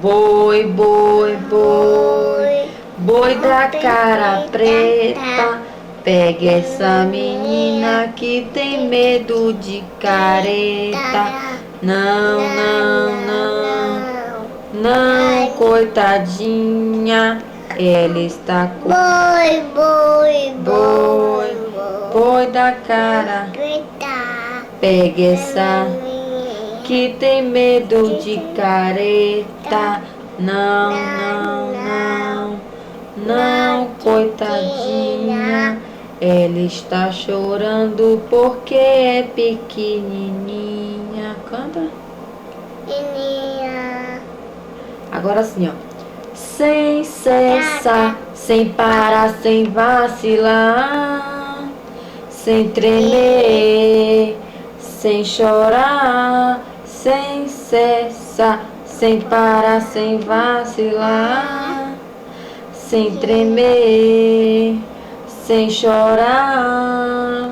Boi, boi, boi, boi da cara preta, pega essa menina que tem medo de careta. Não, não, não, não, coitadinha, ela está com Boi, boi, boi, boi da cara, preta. pega essa que tem medo de careta. Não, não, não, não, coitadinha, ela está chorando porque é pequenininha. Canta. Menina. Agora sim, ó. Sem cessar, sem parar, sem vacilar, sem tremer, sem chorar, sem cessar, sem parar, sem vacilar, sem tremer, sem chorar.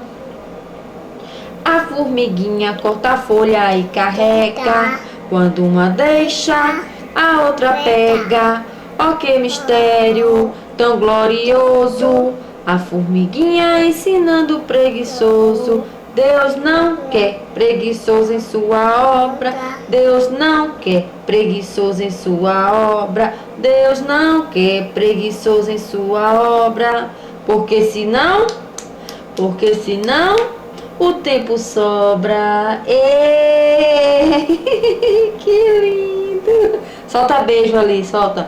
A formiguinha corta a folha e carrega, quando uma deixa, a outra pega. Oh, que mistério tão glorioso! A formiguinha ensinando o preguiçoso. Deus não quer preguiçoso em sua obra. Deus não quer preguiçoso em sua obra. Deus não quer preguiçoso em sua obra. Porque senão o tempo sobra. Que lindo! Solta beijo ali, solta.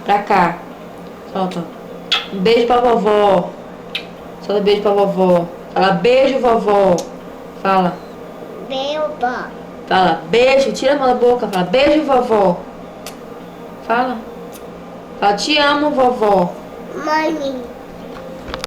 Pra cá. Solta. Um beijo pra vovó. Solta beijo pra vovó. Fala beijo, vovó. Fala. Belba. Fala beijo. Tira a mão da boca. Fala beijo, vovó. Fala. Fala te amo, vovó. Mãe.